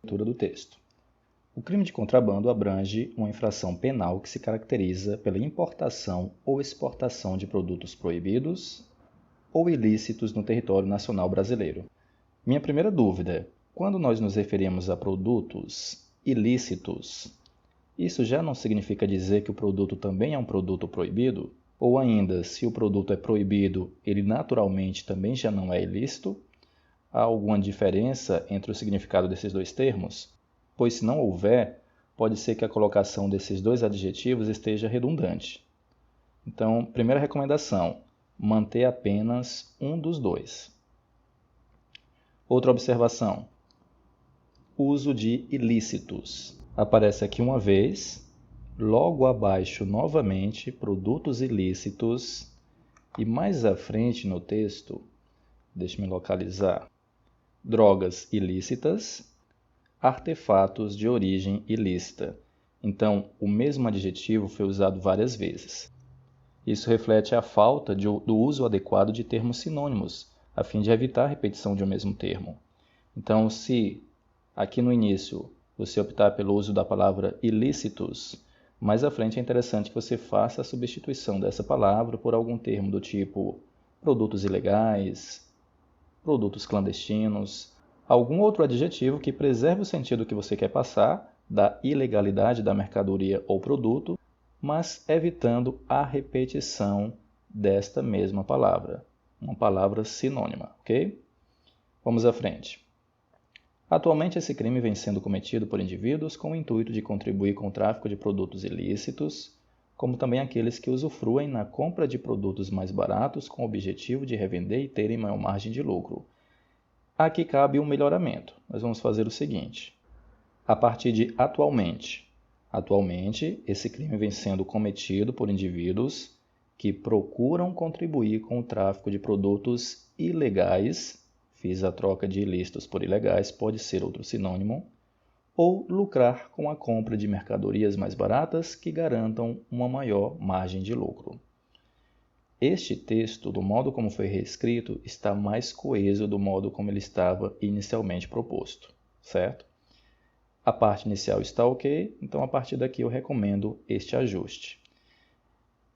Leitura do texto. O crime de contrabando abrange uma infração penal que se caracteriza pela importação ou exportação de produtos proibidos ou ilícitos no território nacional brasileiro. Minha primeira dúvida: quando nós nos referimos a produtos ilícitos, isso já não significa dizer que o produto também é um produto proibido? Ou ainda, se o produto é proibido, ele naturalmente também já não é ilícito? Há alguma diferença entre o significado desses dois termos? Pois se não houver, pode ser que a colocação desses dois adjetivos esteja redundante. Então, primeira recomendação: manter apenas um dos dois. Outra observação: uso de ilícitos. Aparece aqui uma vez, logo abaixo novamente, produtos ilícitos, e mais à frente no texto, deixe-me localizar, drogas ilícitas, artefatos de origem ilícita. Então, o mesmo adjetivo foi usado várias vezes. Isso reflete a falta do uso adequado de termos sinônimos, a fim de evitar a repetição de um mesmo termo. Então, se aqui no início você optar pelo uso da palavra ilícitos, mais à frente é interessante que você faça a substituição dessa palavra por algum termo do tipo produtos ilegais, produtos clandestinos, algum outro adjetivo que preserve o sentido que você quer passar da ilegalidade da mercadoria ou produto, mas evitando a repetição desta mesma palavra, uma palavra sinônima, ok? Vamos à frente. Atualmente, esse crime vem sendo cometido por indivíduos com o intuito de contribuir com o tráfico de produtos ilícitos, como também aqueles que usufruem na compra de produtos mais baratos com o objetivo de revender e terem maior margem de lucro. Aqui cabe um melhoramento. Nós vamos fazer o seguinte: a partir de atualmente. Atualmente, esse crime vem sendo cometido por indivíduos que procuram contribuir com o tráfico de produtos ilegais. Fiz a troca de ilícitos por ilegais, pode ser outro sinônimo, ou lucrar com a compra de mercadorias mais baratas que garantam uma maior margem de lucro. Este texto, do modo como foi reescrito, está mais coeso do modo como ele estava inicialmente proposto, certo? A parte inicial está ok, então a partir daqui eu recomendo este ajuste.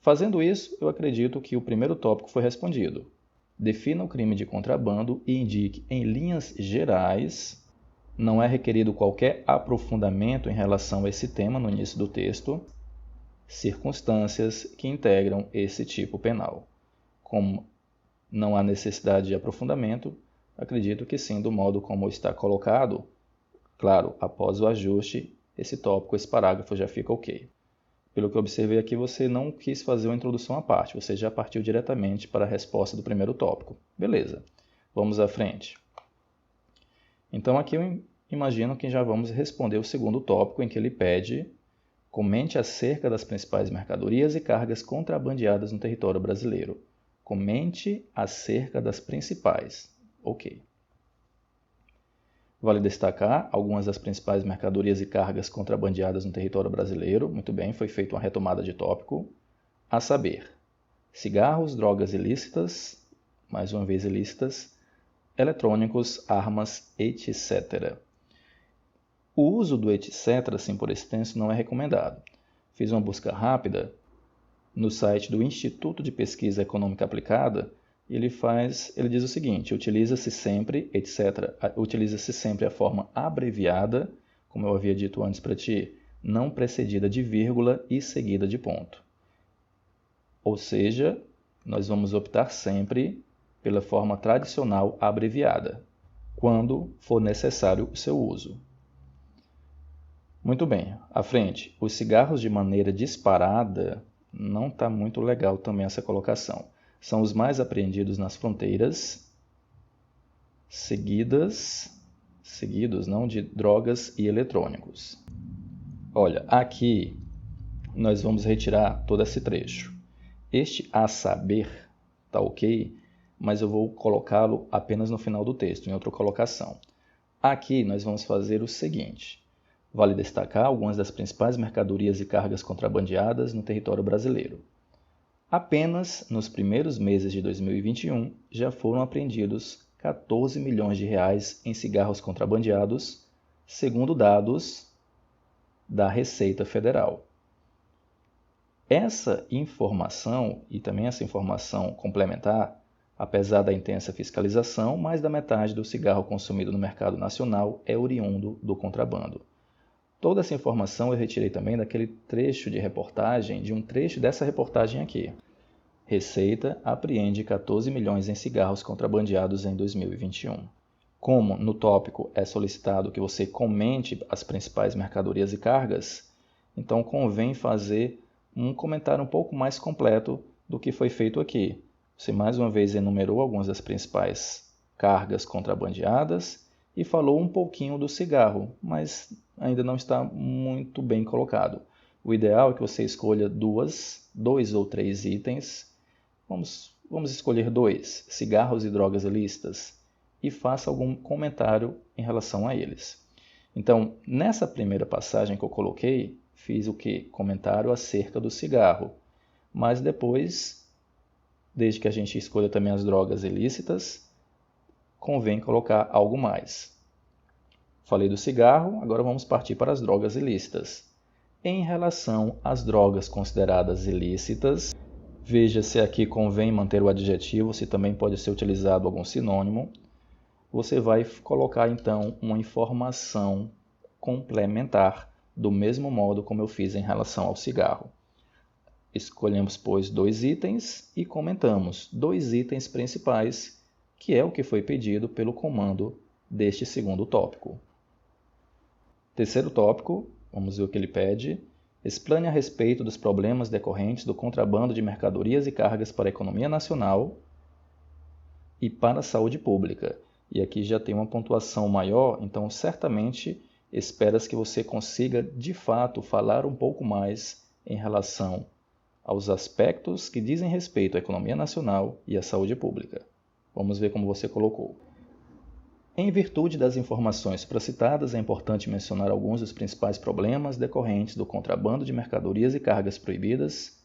Fazendo isso, eu acredito que o primeiro tópico foi respondido. Defina o crime de contrabando e indique em linhas gerais. Não é requerido qualquer aprofundamento em relação a esse tema no início do texto. Circunstâncias que integram esse tipo penal. Como não há necessidade de aprofundamento, acredito que sim, do modo como está colocado, claro, após o ajuste, esse tópico, esse parágrafo já fica ok. Pelo que eu observei aqui, você não quis fazer uma introdução à parte, você já partiu diretamente para a resposta do primeiro tópico. Beleza, vamos à frente. Então aqui eu imagino que já vamos responder o segundo tópico, em que ele pede: comente acerca das principais mercadorias e cargas contrabandeadas no território brasileiro. Comente acerca das principais. Ok. Vale destacar algumas das principais mercadorias e cargas contrabandeadas no território brasileiro. Muito bem, foi feita uma retomada de tópico. A saber, cigarros, drogas ilícitas, mais uma vez ilícitas, eletrônicos, armas, etc. O uso do etc, assim por extenso, não é recomendado. Fiz uma busca rápida no site do Instituto de Pesquisa Econômica Aplicada. Ele diz o seguinte: utiliza-se sempre, etc. Utiliza-se sempre a forma abreviada, como eu havia dito antes para ti, não precedida de vírgula e seguida de ponto. Ou seja, nós vamos optar sempre pela forma tradicional abreviada, quando for necessário o seu uso. Muito bem, à frente, os cigarros de maneira disparada, não está muito legal também essa colocação. São os mais apreendidos nas fronteiras, seguidos não, de drogas e eletrônicos. Olha, aqui nós vamos retirar todo esse trecho. Este a saber está ok, mas eu vou colocá-lo apenas no final do texto, em outra colocação. Aqui nós vamos fazer o seguinte: vale destacar algumas das principais mercadorias e cargas contrabandeadas no território brasileiro. Apenas nos primeiros meses de 2021 já foram apreendidos 14 milhões de reais em cigarros contrabandeados, segundo dados da Receita Federal. Essa informação, e também essa informação complementar, apesar da intensa fiscalização, mais da metade do cigarro consumido no mercado nacional é oriundo do contrabando. Toda essa informação eu retirei também daquele trecho de reportagem, de um trecho dessa reportagem aqui. Receita apreende 14 milhões em cigarros contrabandeados em 2021. Como no tópico é solicitado que você comente as principais mercadorias e cargas, então convém fazer um comentário um pouco mais completo do que foi feito aqui. Você mais uma vez enumerou algumas das principais cargas contrabandeadas e falou um pouquinho do cigarro, mas ainda não está muito bem colocado. O ideal é que você escolha dois ou três itens. Vamos escolher 2, cigarros e drogas ilícitas, e faça algum comentário em relação a eles. Então, nessa primeira passagem que eu coloquei, fiz o quê? Comentário acerca do cigarro. Mas depois, desde que a gente escolha também as drogas ilícitas, convém colocar algo mais. Falei do cigarro, agora vamos partir para as drogas ilícitas. Em relação às drogas consideradas ilícitas, veja se aqui convém manter o adjetivo, se também pode ser utilizado algum sinônimo. Você vai colocar então uma informação complementar, do mesmo modo como eu fiz em relação ao cigarro. Escolhemos, pois, 2 itens e comentamos 2 itens principais, que é o que foi pedido pelo comando deste segundo tópico. Terceiro tópico, vamos ver o que ele pede. Explane a respeito dos problemas decorrentes do contrabando de mercadorias e cargas para a economia nacional e para a saúde pública. E aqui já tem uma pontuação maior, então certamente espera-se que você consiga, de fato, falar um pouco mais em relação aos aspectos que dizem respeito à economia nacional e à saúde pública. Vamos ver como você colocou. Em virtude das informações supracitadas, é importante mencionar alguns dos principais problemas decorrentes do contrabando de mercadorias e cargas proibidas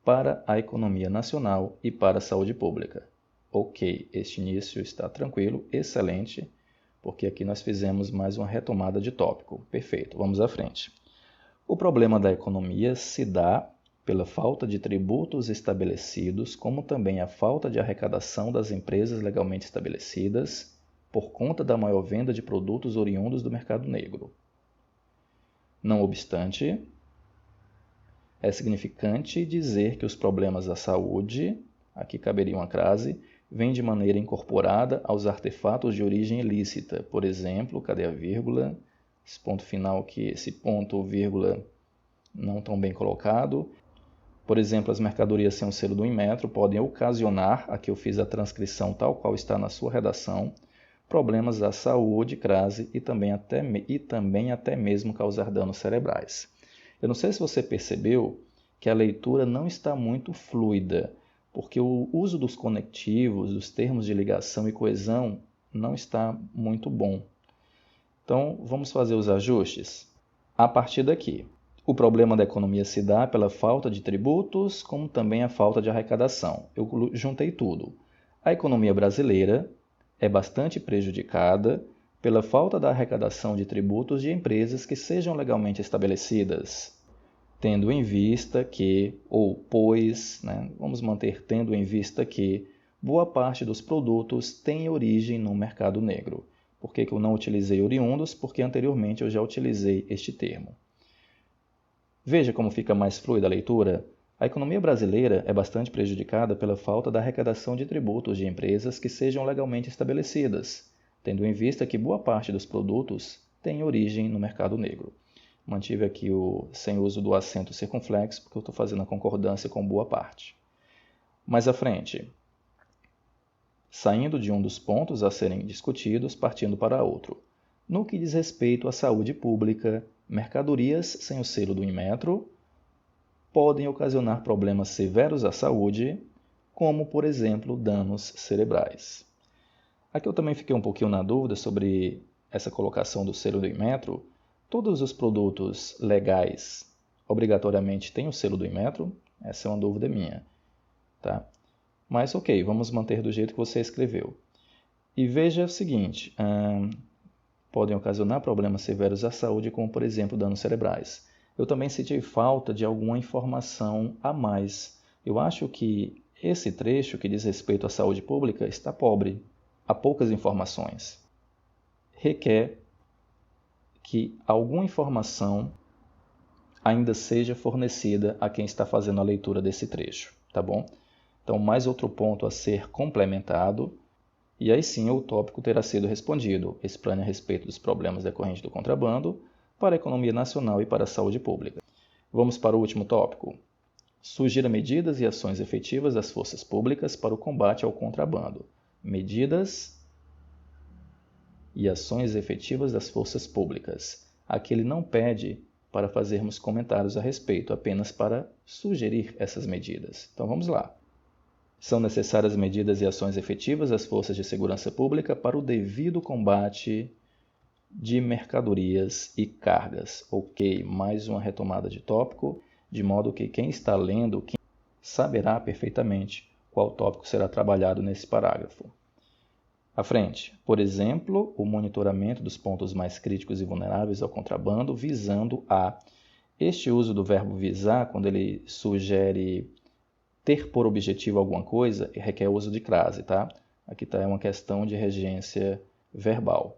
para a economia nacional e para a saúde pública. Ok, este início está tranquilo, excelente, porque aqui nós fizemos mais uma retomada de tópico. Perfeito, vamos à frente. O problema da economia se dá pela falta de tributos estabelecidos, como também a falta de arrecadação das empresas legalmente estabelecidas, por conta da maior venda de produtos oriundos do mercado negro. Não obstante, é significante dizer que os problemas da saúde, aqui caberia uma crase, vêm de maneira incorporada aos artefatos de origem ilícita. Por exemplo, cadê a vírgula? Esse ponto final aqui, esse ponto, vírgula, não tão bem colocado. Por exemplo, as mercadorias sem o selo do Inmetro podem ocasionar, aqui eu fiz a transcrição tal qual está na sua redação, problemas da saúde, crase e também até mesmo causar danos cerebrais. Eu não sei se você percebeu que a leitura não está muito fluida, porque o uso dos conectivos, dos termos de ligação e coesão não está muito bom. Então, vamos fazer os ajustes a partir daqui. O problema da economia se dá pela falta de tributos, como também a falta de arrecadação. Eu juntei tudo. A economia brasileira é bastante prejudicada pela falta da arrecadação de tributos de empresas que sejam legalmente estabelecidas, tendo em vista que, ou pois, vamos manter tendo em vista que, boa parte dos produtos tem origem no mercado negro. Por que eu não utilizei oriundos? Porque anteriormente eu já utilizei este termo. Veja como fica mais fluida a leitura. A economia brasileira é bastante prejudicada pela falta da arrecadação de tributos de empresas que sejam legalmente estabelecidas, tendo em vista que boa parte dos produtos tem origem no mercado negro. Mantive aqui o sem uso do acento circunflexo, porque eu estou fazendo a concordância com boa parte. Mais à frente, saindo de um dos pontos a serem discutidos, partindo para outro. No que diz respeito à saúde pública, mercadorias sem o selo do Inmetro podem ocasionar problemas severos à saúde, como, por exemplo, danos cerebrais. Aqui eu também fiquei um pouquinho na dúvida sobre essa colocação do selo do Inmetro. Todos os produtos legais obrigatoriamente têm o selo do Inmetro? Essa é uma dúvida minha. Tá? Mas ok, vamos manter do jeito que você escreveu. E veja o seguinte, podem ocasionar problemas severos à saúde, como, por exemplo, danos cerebrais. Eu também senti falta de alguma informação a mais. Eu acho que esse trecho que diz respeito à saúde pública está pobre, há poucas informações. Requer que alguma informação ainda seja fornecida a quem está fazendo a leitura desse trecho, tá bom? Então, mais outro ponto a ser complementado, e aí sim o tópico terá sido respondido. Explane a respeito dos problemas decorrentes do contrabando para a economia nacional e para a saúde pública. Vamos para o último tópico. Sugira medidas e ações efetivas das forças públicas para o combate ao contrabando. Medidas e ações efetivas das forças públicas. Aqui ele não pede para fazermos comentários a respeito, apenas para sugerir essas medidas. Então vamos lá. São necessárias medidas e ações efetivas das forças de segurança pública para o devido combate de mercadorias e cargas. Ok, mais uma retomada de tópico, de modo que quem está lendo saberá perfeitamente qual tópico será trabalhado nesse parágrafo. À frente, por exemplo, o monitoramento dos pontos mais críticos e vulneráveis ao contrabando, visando a... Este uso do verbo visar, quando ele sugere ter por objetivo alguma coisa, requer o uso de crase, tá? Aqui está uma questão de regência verbal.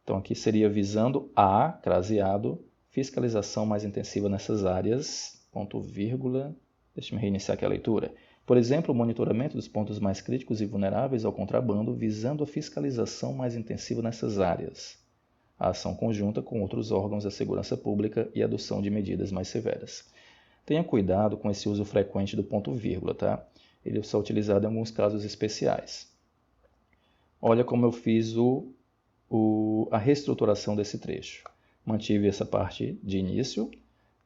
Então, aqui seria visando a, craseado, fiscalização mais intensiva nessas áreas, ponto vírgula, deixa eu reiniciar aqui a leitura. Por exemplo, o monitoramento dos pontos mais críticos e vulneráveis ao contrabando, visando a fiscalização mais intensiva nessas áreas. A ação conjunta com outros órgãos da segurança pública e a adoção de medidas mais severas. Tenha cuidado com esse uso frequente do ponto vírgula, tá? Ele é só utilizado em alguns casos especiais. Olha como eu fiz a reestruturação desse trecho. Mantive essa parte de início.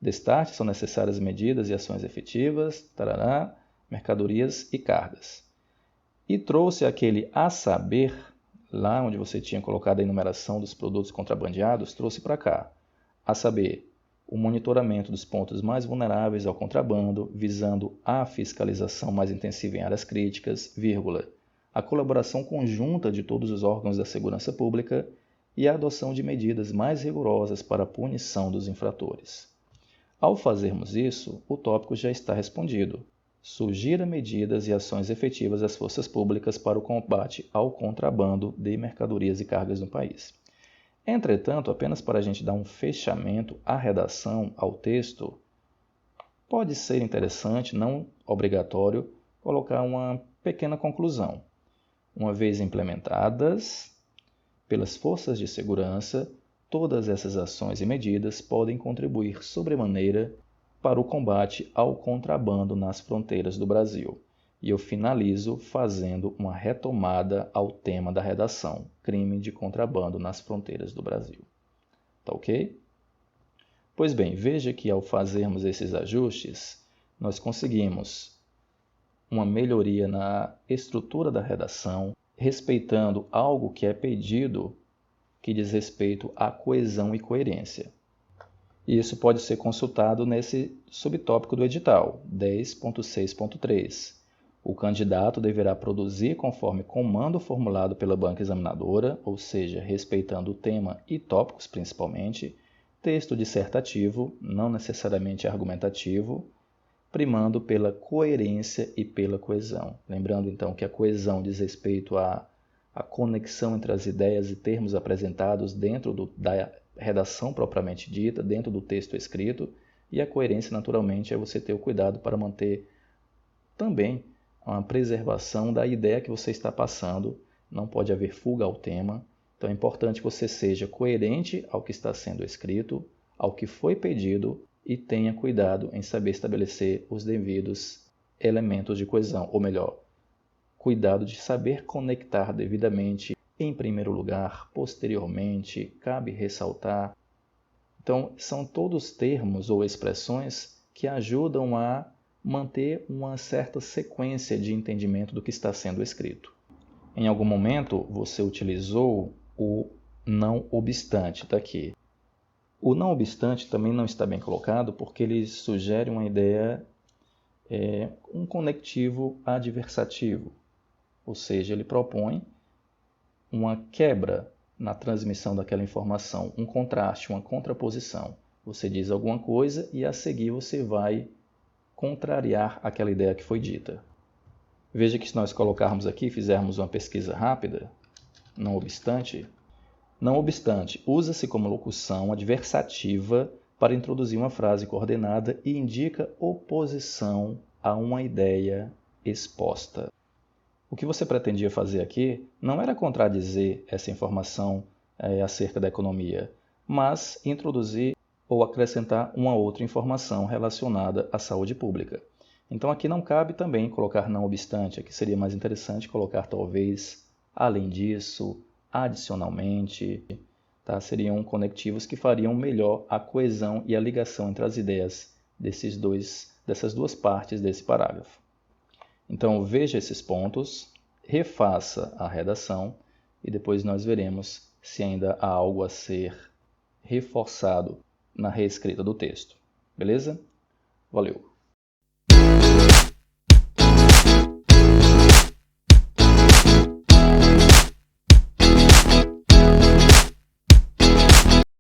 Destarte, são necessárias medidas e ações efetivas, tarará, mercadorias e cargas. E trouxe aquele a saber, lá onde você tinha colocado a enumeração dos produtos contrabandeados, trouxe para cá. A saber, o monitoramento dos pontos mais vulneráveis ao contrabando, visando a fiscalização mais intensiva em áreas críticas, vírgula, a colaboração conjunta de todos os órgãos da segurança pública e a adoção de medidas mais rigorosas para a punição dos infratores. Ao fazermos isso, o tópico já está respondido. Sugira medidas e ações efetivas das forças públicas para o combate ao contrabando de mercadorias e cargas no país. Entretanto, apenas para a gente dar um fechamento à redação, ao texto, pode ser interessante, não obrigatório, colocar uma pequena conclusão. Uma vez implementadas pelas forças de segurança, todas essas ações e medidas podem contribuir sobremaneira para o combate ao contrabando nas fronteiras do Brasil. E eu finalizo fazendo uma retomada ao tema da redação, crime de contrabando nas fronteiras do Brasil. Tá ok? Pois bem, veja que ao fazermos esses ajustes, nós conseguimos uma melhoria na estrutura da redação, respeitando algo que é pedido, que diz respeito à coesão e coerência. E isso pode ser consultado nesse subtópico do edital, 10.6.3. O candidato deverá produzir conforme comando formulado pela banca examinadora, ou seja, respeitando o tema e tópicos principalmente, texto dissertativo, não necessariamente argumentativo, primando pela coerência e pela coesão. Lembrando então que a coesão diz respeito à conexão entre as ideias e termos apresentados dentro da redação propriamente dita, dentro do texto escrito, e a coerência naturalmente é você ter o cuidado para manter também uma preservação da ideia que você está passando, não pode haver fuga ao tema, então é importante que você seja coerente ao que está sendo escrito, ao que foi pedido e tenha cuidado em saber estabelecer os devidos elementos de coesão, ou melhor, cuidado de saber conectar devidamente em primeiro lugar, posteriormente, cabe ressaltar. Então, são todos termos ou expressões que ajudam a manter uma certa sequência de entendimento do que está sendo escrito. Em algum momento, você utilizou o não obstante, está aqui. O não obstante também não está bem colocado porque ele sugere uma ideia, um conectivo adversativo, ou seja, ele propõe uma quebra na transmissão daquela informação um contraste, uma contraposição. Você diz alguma coisa e a seguir você vai contrariar aquela ideia que foi dita. Veja que se nós colocarmos aqui, fizermos uma pesquisa rápida, não obstante, usa-se como locução adversativa para introduzir uma frase coordenada e indica oposição a uma ideia exposta. O que você pretendia fazer aqui não era contradizer essa informação acerca da economia, mas introduzir ou acrescentar uma outra informação relacionada à saúde pública. Então aqui não cabe também colocar não obstante, aqui seria mais interessante colocar talvez além disso, adicionalmente, tá? Seriam conectivos que fariam melhor a coesão e a ligação entre as ideias dessas duas partes desse parágrafo. Então veja esses pontos, refaça a redação e depois nós veremos se ainda há algo a ser reforçado na reescrita do texto. Beleza? Valeu!